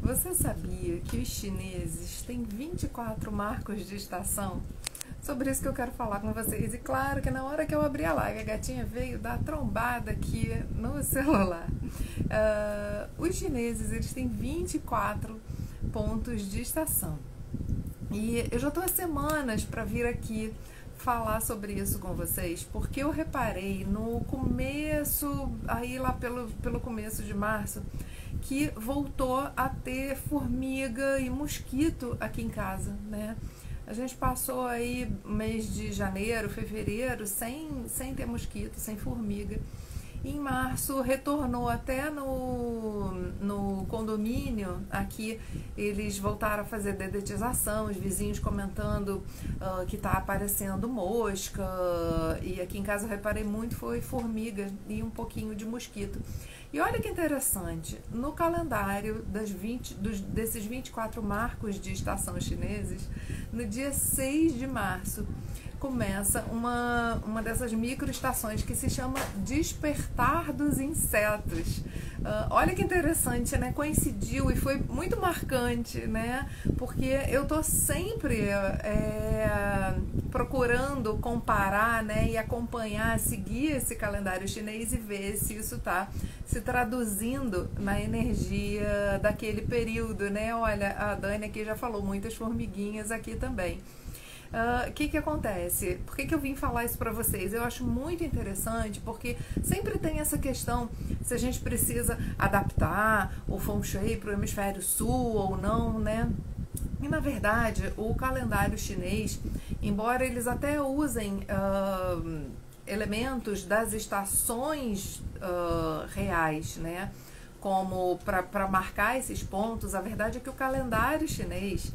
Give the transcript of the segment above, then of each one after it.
Você sabia que os chineses têm 24 marcos de estação? Sobre isso que eu quero falar com vocês. E claro que na hora que eu abri a live, a gatinha veio dar trombada aqui no celular. Os chineses, eles têm 24 pontos de estação. E eu já estou há semanas para vir aqui falar sobre isso com vocês, porque eu reparei no começo, aí lá pelo começo de março, que voltou a ter formiga e mosquito aqui em casa, né? A gente passou aí mês de janeiro, fevereiro, sem ter mosquito, sem formiga. Em março retornou até no condomínio, aqui eles voltaram a fazer dedetização, os vizinhos comentando que tá aparecendo mosca, e aqui em casa eu reparei muito, foi formiga e um pouquinho de mosquito. E olha que interessante, no calendário desses 24 marcos de estação chineses, no dia 6 de março, começa uma dessas microestações que se chama Despertar dos Insetos. Olha que interessante, né? Coincidiu e foi muito marcante, né? Porque eu tô sempre procurando comparar, né? E acompanhar, seguir esse calendário chinês e ver se isso tá se traduzindo na energia daquele período, né? Olha, a Dani aqui já falou, muitas formiguinhas aqui também. O que acontece? Por que eu vim falar isso para vocês? Eu acho muito interessante porque sempre tem essa questão se a gente precisa adaptar o Feng Shui para o hemisfério sul ou não, né? E na verdade o calendário chinês, embora eles até usem elementos das estações reais, né? Como para marcar esses pontos, a verdade é que o calendário chinês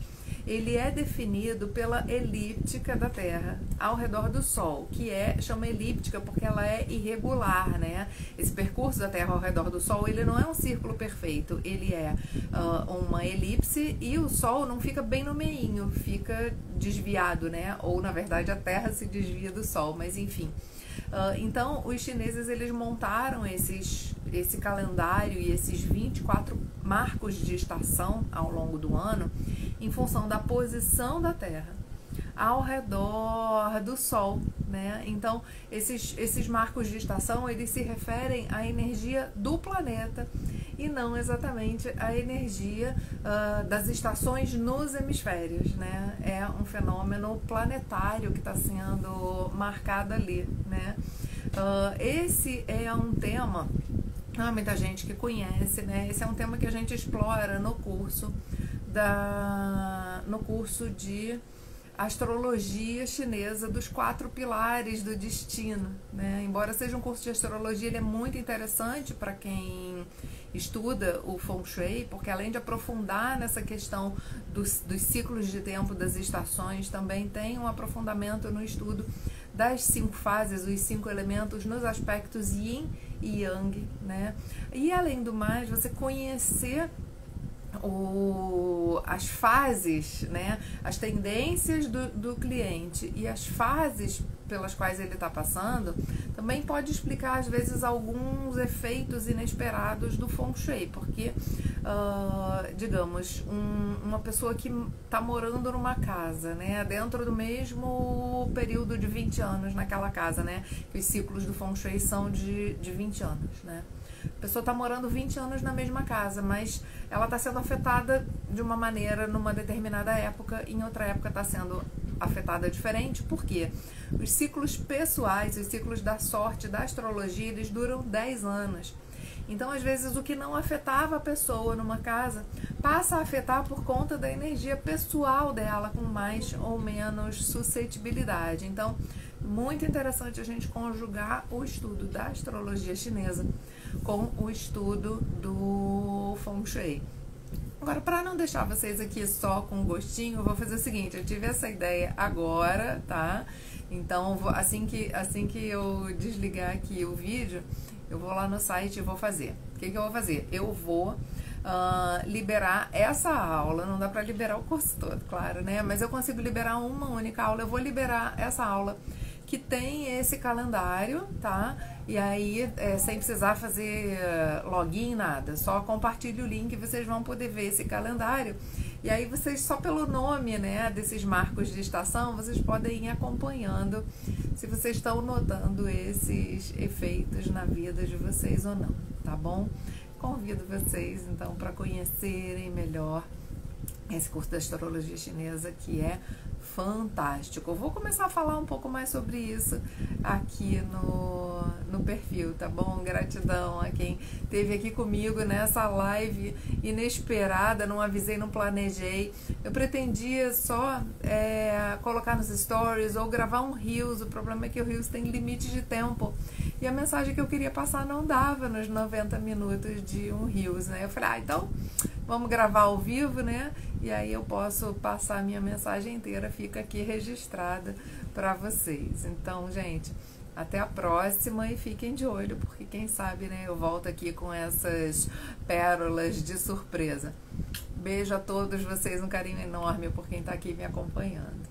ele é definido pela elíptica da Terra ao redor do Sol, que chama elíptica porque ela é irregular, né? Esse percurso da Terra ao redor do Sol, ele não é um círculo perfeito, ele é uma elipse e o Sol não fica bem no meinho, fica desviado, né? Ou na verdade a Terra se desvia do Sol, mas enfim. Então os chineses eles montaram esse calendário e esses 24 marcos de estação ao longo do ano em função da posição da Terra ao redor do Sol, né? Então esses marcos de estação eles se referem à energia do planeta e não exatamente à energia das estações nos hemisférios, né? É um fenômeno planetário que está sendo marcado ali, né? Esse é um tema, não há muita gente que conhece, né? Esse é um tema que a gente explora no curso de astrologia chinesa dos 4 pilares do destino, né? Embora seja um curso de astrologia, ele é muito interessante para quem estuda o Feng Shui, porque além de aprofundar nessa questão dos ciclos de tempo, das estações, também tem um aprofundamento no estudo das 5 fases, os 5 elementos nos aspectos Yin e Yang, né? E além do mais, você conhecer as fases, né? As tendências do cliente e as fases pelas quais ele está passando, também pode explicar às vezes alguns efeitos inesperados do Feng Shui, porque digamos, uma pessoa que está morando numa casa, né, dentro do mesmo período de 20 anos naquela casa, né, que os ciclos do Feng Shui são de 20 anos, né. A pessoa está morando 20 anos na mesma casa, mas ela está sendo afetada de uma maneira numa determinada época, em outra época está sendo afetada diferente. Por quê? Os ciclos pessoais, os ciclos da sorte, da astrologia, eles duram 10 anos. Então, às vezes, o que não afetava a pessoa numa casa passa a afetar por conta da energia pessoal dela, com mais ou menos suscetibilidade. Então, muito interessante a gente conjugar o estudo da astrologia chinesa com o estudo do Feng Shui. Agora, para não deixar vocês aqui só com gostinho, eu vou fazer o seguinte, eu tive essa ideia agora, tá? Então, assim que eu desligar aqui o vídeo, eu vou lá no site e vou fazer. O que eu vou fazer? Eu vou liberar essa aula, não dá para liberar o curso todo, claro, né? Mas eu consigo liberar uma única aula, eu vou liberar essa aula que tem esse calendário, tá? E aí, sem precisar fazer login, nada, só compartilhe o link e vocês vão poder ver esse calendário. E aí vocês, só pelo nome, né, desses marcos de estação, vocês podem ir acompanhando se vocês estão notando esses efeitos na vida de vocês ou não, tá bom? Convido vocês, então, para conhecerem melhor esse curso da astrologia chinesa, que é fantástico. Eu vou começar a falar um pouco mais sobre isso aqui no perfil, tá bom? Gratidão a quem esteve aqui comigo nessa live inesperada, não avisei, não planejei. Eu pretendia só colocar nos stories ou gravar um Reels. O problema é que o Reels tem limite de tempo e a mensagem que eu queria passar não dava nos 90 minutos de um Reels, né? Eu falei, então vamos gravar ao vivo, né? E aí eu posso passar a minha mensagem inteira, fica aqui registrada para vocês. Então, gente, até a próxima e fiquem de olho, porque quem sabe, né, eu volto aqui com essas pérolas de surpresa. Beijo a todos vocês, um carinho enorme por quem está aqui me acompanhando.